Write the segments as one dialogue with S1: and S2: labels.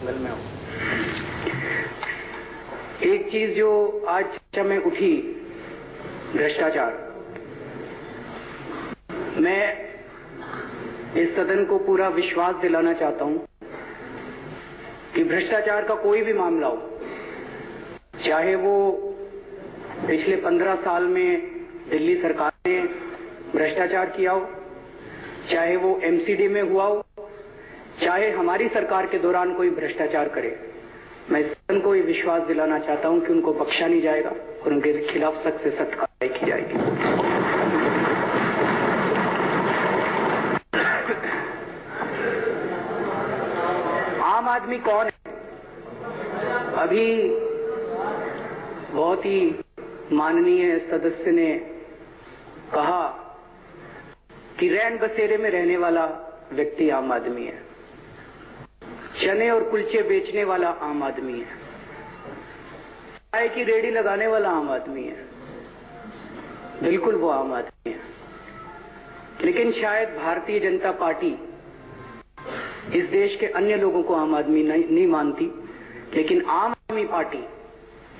S1: जंगल में हूं। एक चीज जो आज चर्चा में उठी, भ्रष्टाचार। मैं इस सदन को पूरा विश्वास दिलाना चाहता हूं कि भ्रष्टाचार का कोई भी मामला हो, चाहे वो पिछले 15 साल में दिल्ली सरकार ने भ्रष्टाचार किया हो, चाहे वो एमसीडी में हुआ हो, चाहे हमारी सरकार के दौरान कोई भ्रष्टाचार करे, मैं इस सदन को ये विश्वास दिलाना चाहता हूं कि उनको बख्शा नहीं जाएगा और उनके खिलाफ सख्त से सख्त कार्रवाई की जाएगी। आम आदमी कौन है? अभी बहुत ही माननीय सदस्य ने कहा कि रैन बसेरे में रहने वाला व्यक्ति आम आदमी है, चने और कुलचे बेचने वाला आम आदमी है, चाय की रेहड़ी लगाने वाला आम आदमी है। बिल्कुल वो आम आदमी है, लेकिन शायद भारतीय जनता पार्टी इस देश के अन्य लोगों को आम आदमी नहीं मानती, लेकिन आम आदमी पार्टी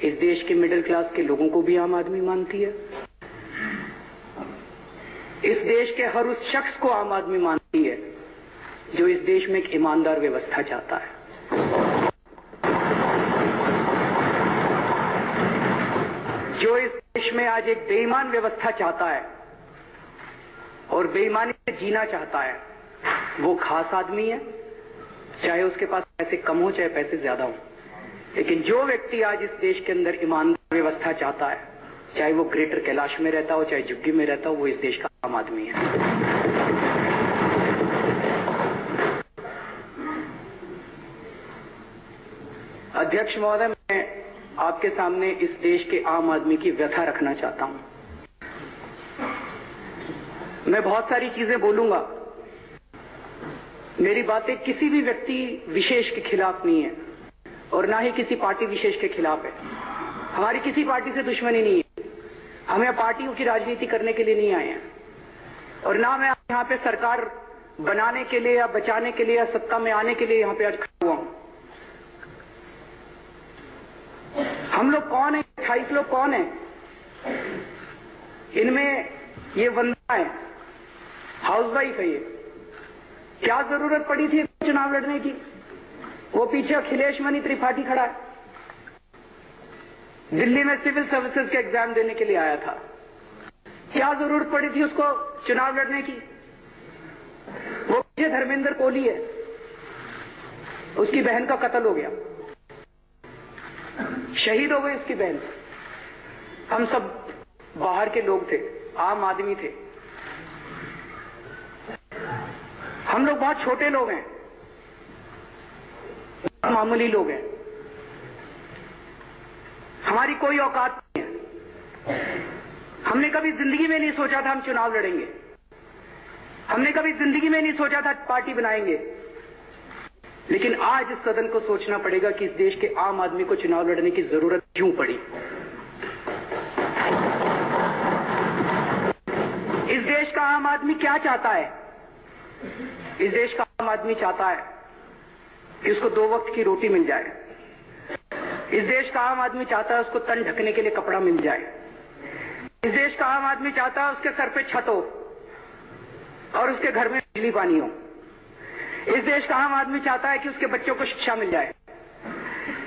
S1: इस देश के मिडिल क्लास के लोगों को भी आम आदमी मानती है। इस देश के हर उस शख्स को आम आदमी मानती है जो इस देश में एक ईमानदार व्यवस्था चाहता है। जो इस देश में आज एक बेईमान व्यवस्था चाहता है और बेईमानी से जीना चाहता है, वो खास आदमी है, चाहे उसके पास पैसे कम हो चाहे पैसे ज्यादा हो। लेकिन जो व्यक्ति आज इस देश के अंदर ईमानदार व्यवस्था चाहता है, चाहे वो ग्रेटर कैलाश में रहता हो चाहे झुग्गी में रहता हो, वो इस देश का आम आदमी है। अध्यक्ष महोदय, मैं आपके सामने इस देश के आम आदमी की व्यथा रखना चाहता हूं। मैं बहुत सारी चीजें बोलूंगा, मेरी बातें किसी भी व्यक्ति विशेष के खिलाफ नहीं है और ना ही किसी पार्टी विशेष के खिलाफ है। हमारी किसी पार्टी से दुश्मनी नहीं है, हमें पार्टियों की राजनीति करने के लिए नहीं आए हैं और ना मैं यहाँ पे सरकार बनाने के लिए या बचाने के लिए या सत्ता में आने के लिए यहाँ पे आज खड़ा हुआ हूं। हम लोग कौन है? 28 लोग कौन है? इनमें ये वंदना है, हाउसवाइफ है। ये क्या जरूरत पड़ी थी चुनाव लड़ने की? वो पीछे अखिलेश मनी त्रिपाठी खड़ा है, दिल्ली में सिविल सर्विसेज के एग्जाम देने के लिए आया था। क्या जरूरत पड़ी थी उसको चुनाव लड़ने की? वो पीछे धर्मेंद्र कोहली है, उसकी बहन का कत्ल हो गया, शहीद हो गई उसकी बहन। हम सब बाहर के लोग थे, आम आदमी थे, हम लोग बहुत छोटे लोग हैं, मामूली लोग हैं, हमारी कोई औकात नहीं है। हमने कभी जिंदगी में नहीं सोचा था हम चुनाव लड़ेंगे, हमने कभी जिंदगी में नहीं सोचा था पार्टी बनाएंगे। लेकिन आज इस सदन को सोचना पड़ेगा कि इस देश के आम आदमी को चुनाव लड़ने की जरूरत क्यों पड़ी। इस देश का आम आदमी क्या चाहता है? इस देश का आम आदमी चाहता है कि उसको 2 वक्त की रोटी मिल जाए। इस देश का आम आदमी चाहता है उसको तन ढकने के लिए कपड़ा मिल जाए। इस देश का आम आदमी चाहता है उसके सर पे छत हो और उसके घर में बिजली पानी हो। इस देश का आम आदमी चाहता है कि उसके बच्चों को शिक्षा मिल जाए।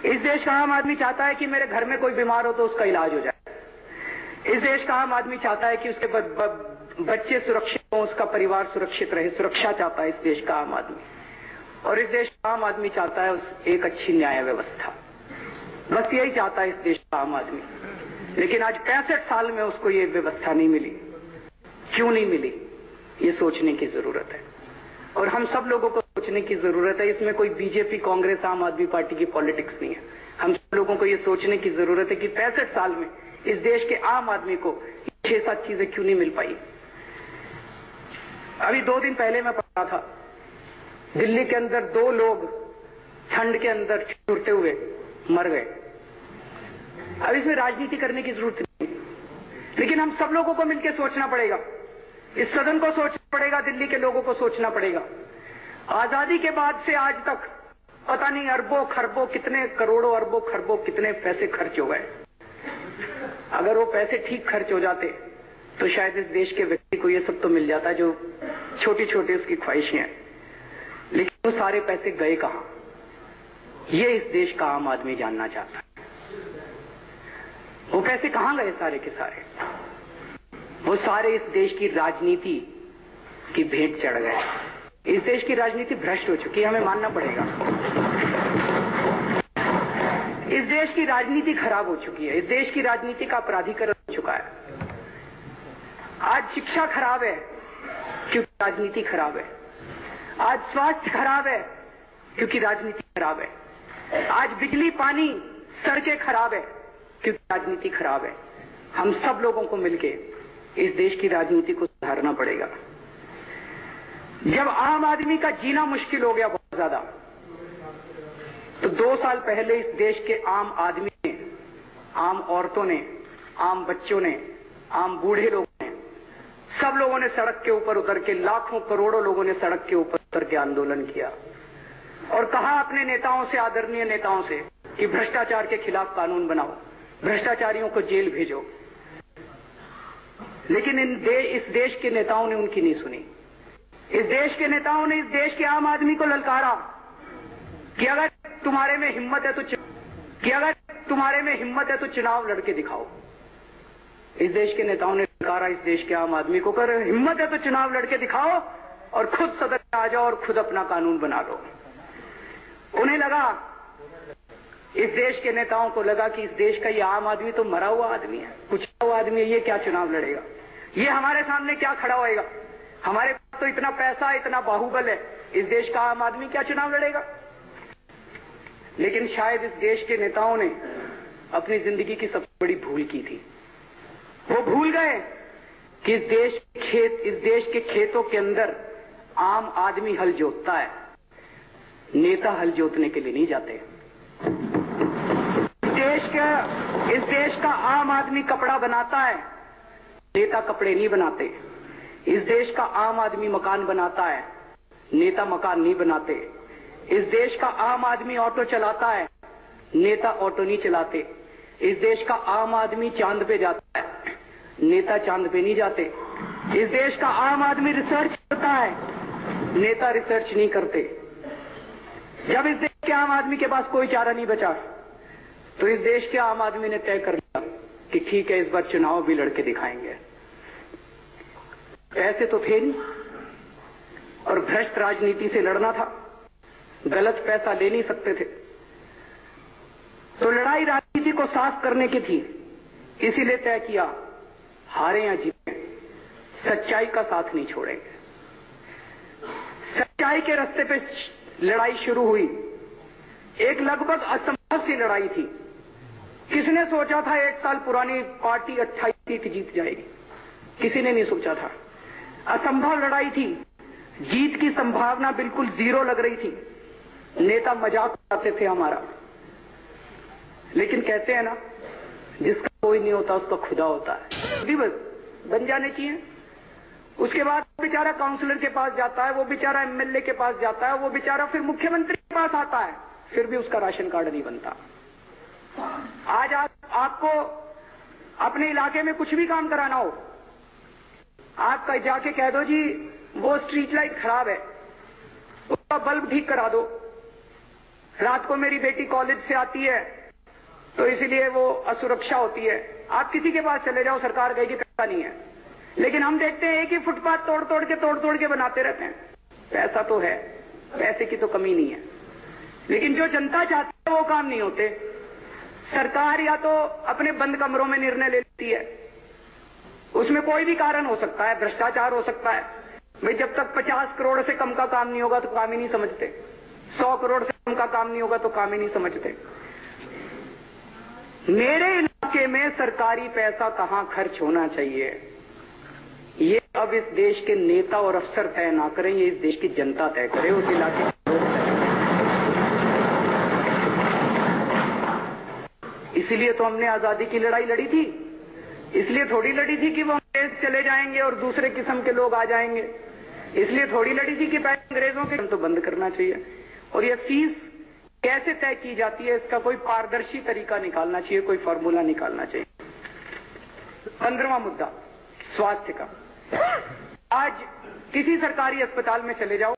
S1: इस देश का आम आदमी चाहता है कि मेरे घर में कोई बीमार हो तो उसका इलाज हो जाए। इस देश का आम आदमी चाहता है कि उसके बच्चे सुरक्षित हो, उसका परिवार सुरक्षित रहे। सुरक्षा चाहता है इस देश का आम आदमी। और इस देश का आम आदमी चाहता है एक अच्छी न्याय व्यवस्था। बस यही चाहता है इस देश का आम आदमी। लेकिन आज 65 साल में उसको ये व्यवस्था नहीं मिली। क्यों नहीं मिली, ये सोचने की जरूरत है और हम सब लोगों को सोचने की जरूरत है। इसमें कोई बीजेपी, कांग्रेस, आम आदमी पार्टी की पॉलिटिक्स नहीं है। हम सब लोगों को ये सोचने की जरूरत है कि 65 साल में इस देश के आम आदमी को 6-7 चीजें क्यों नहीं मिल पाई। अभी 2 दिन पहले मैं पढ़ा था, दिल्ली के अंदर 2 लोग ठंड के अंदर छुटते हुए मर गए। अब इसमें राजनीति करने की जरूरत नहीं, लेकिन हम सब लोगों को मिलकर सोचना पड़ेगा। इस सदन को सोचना पड़ेगा, दिल्ली के लोगों को सोचना पड़ेगा। आजादी के बाद से आज तक पता नहीं अरबों खरबों कितने करोड़ों अरबों खरबों कितने पैसे खर्च हो गए। अगर वो पैसे ठीक खर्च हो जाते तो शायद इस देश के व्यक्ति को ये सब तो मिल जाता जो छोटी छोटी उसकी ख्वाहिशें हैं। लेकिन वो सारे पैसे गए कहां, ये इस देश का आम आदमी जानना चाहता है। वो पैसे कहां गए सारे के सारे? वो सारे इस देश की राजनीति की भेंट चढ़ गए। इस देश की राजनीति भ्रष्ट हो चुकी है, हमें मानना पड़ेगा। इस देश की राजनीति खराब हो चुकी है। इस देश की राजनीति का अपराधीकरण हो चुका है। आज शिक्षा खराब है क्योंकि राजनीति खराब है। आज स्वास्थ्य खराब है क्योंकि राजनीति खराब है। आज बिजली पानी सड़कें खराब है क्योंकि राजनीति खराब है। हम सब लोगों को मिलकर इस देश की राजनीति को सुधारना पड़ेगा। जब आम आदमी का जीना मुश्किल हो गया बहुत ज्यादा, तो 2 साल पहले इस देश के आम आदमी ने, आम औरतों ने, आम बच्चों ने, आम बूढ़े लोगों ने, सब लोगों ने सड़क के ऊपर उतर के, लाखों करोड़ों लोगों ने सड़क के ऊपर उतर के आंदोलन किया और कहा अपने नेताओं से, आदरणीय नेताओं से, कि भ्रष्टाचार के खिलाफ कानून बनाओ, भ्रष्टाचारियों को जेल भेजो। लेकिन इस देश के नेताओं ने उनकी नहीं सुनी। इस देश के नेताओं ने इस देश के आम आदमी को ललकारा कि अगर तुम्हारे में हिम्मत है तो चुनाव लड़के दिखाओ। इस देश के नेताओं ने ललकारा इस देश के आम आदमी को, कर हिम्मत है तो चुनाव लड़के दिखाओ और खुद सदन में आ जाओ और खुद अपना कानून बना लो। उन्हें लगा, इस देश के नेताओं को लगा कि इस देश का ये आम आदमी तो मरा हुआ आदमी है, कुछ हुआ आदमी है, ये क्या चुनाव लड़ेगा, ये हमारे सामने क्या खड़ा होएगा, हमारे पास तो इतना पैसा, इतना बाहुबल है, इस देश का आम आदमी क्या चुनाव लड़ेगा। लेकिन शायद इस देश के नेताओं ने अपनी जिंदगी की सबसे बड़ी भूल की थी। वो भूल गए कि इस देश के खेतों के अंदर आम आदमी हल जोतता है, नेता हल जोतने के लिए नहीं जाते। इस देश का आम आदमी कपड़ा बनाता है, नेता कपड़े नहीं बनाते। इस देश का आम आदमी मकान बनाता है, नेता मकान नहीं बनाते। इस देश का आम आदमी ऑटो चलाता है, नेता ऑटो नहीं चलाते। इस देश का आम आदमी चांद पे जाता है, नेता चांद पे नहीं जाते। इस देश का आम आदमी रिसर्च करता है, नेता रिसर्च नहीं करते। जब इस देश के आम आदमी के पास कोई चारा नहीं बचा तो इस देश के आम आदमी ने तय कर लिया कि ठीक है, इस बार चुनाव भी लड़के दिखाएंगे। पैसे तो थे नहीं और भ्रष्ट राजनीति से लड़ना था, गलत पैसा ले नहीं सकते थे, तो लड़ाई राजनीति को साफ करने की थी। इसीलिए तय किया, हारे या जीते, सच्चाई का साथ नहीं छोड़ेंगे। सच्चाई के रास्ते पे लड़ाई शुरू हुई। एक लगभग असंभव सी लड़ाई थी। किसने सोचा था 1 साल पुरानी पार्टी 28 सीट जीत जाएगी? किसी ने नहीं सोचा था। असंभव लड़ाई थी, जीत की संभावना बिल्कुल 0 लग रही थी। नेता मजाक उड़ाते थे हमारा, लेकिन कहते हैं ना, जिसका कोई नहीं होता उसका खुदा होता है। बन जाने चाहिए। उसके बाद बेचारा काउंसलर के पास जाता है, वो बेचारा एमएलए के पास जाता है, वो बेचारा फिर मुख्यमंत्री के पास आता है, फिर भी उसका राशन कार्ड नहीं बनता। आज आपको अपने इलाके में कुछ भी काम कराना हो, आप जाके कह दो जी वो स्ट्रीट लाइट खराब है, उसका बल्ब ठीक करा दो। रात को मेरी बेटी कॉलेज से आती है तो इसीलिए वो असुरक्षा होती है। आप किसी के पास चले जाओ, सरकार कहेगी पैसा नहीं है। लेकिन हम देखते हैं कि फुटपाथ तोड़ तोड़ के बनाते रहते हैं। पैसा तो है, पैसे की तो कमी नहीं है, लेकिन जो जनता चाहती है वो काम नहीं होते। सरकार या तो अपने बंद कमरों में निर्णय ले लेती है, उसमें कोई भी कारण हो सकता है, भ्रष्टाचार हो सकता है। भाई जब तक 50 करोड़ से कम का काम नहीं होगा तो काम ही नहीं समझते, 100 करोड़ से कम का काम नहीं होगा तो काम ही नहीं समझते। मेरे इलाके में सरकारी पैसा कहां खर्च होना चाहिए, ये अब इस देश के नेता और अफसर तय ना करें, ये इस देश की जनता तय करे। उस इलाके इसीलिए तो हमने आजादी की लड़ाई लड़ी थी, इसलिए थोड़ी लड़ी थी कि वो अंग्रेज चले जाएंगे और दूसरे किस्म के लोग आ जाएंगे। इसलिए थोड़ी लड़ी थी कि पहले अंग्रेजों के तो बंद करना चाहिए। और ये फीस कैसे तय की जाती है, इसका कोई पारदर्शी तरीका निकालना चाहिए, कोई फॉर्मूला निकालना चाहिए। 15वां मुद्दा, स्वास्थ्य का। आज किसी सरकारी अस्पताल में चले जाओ,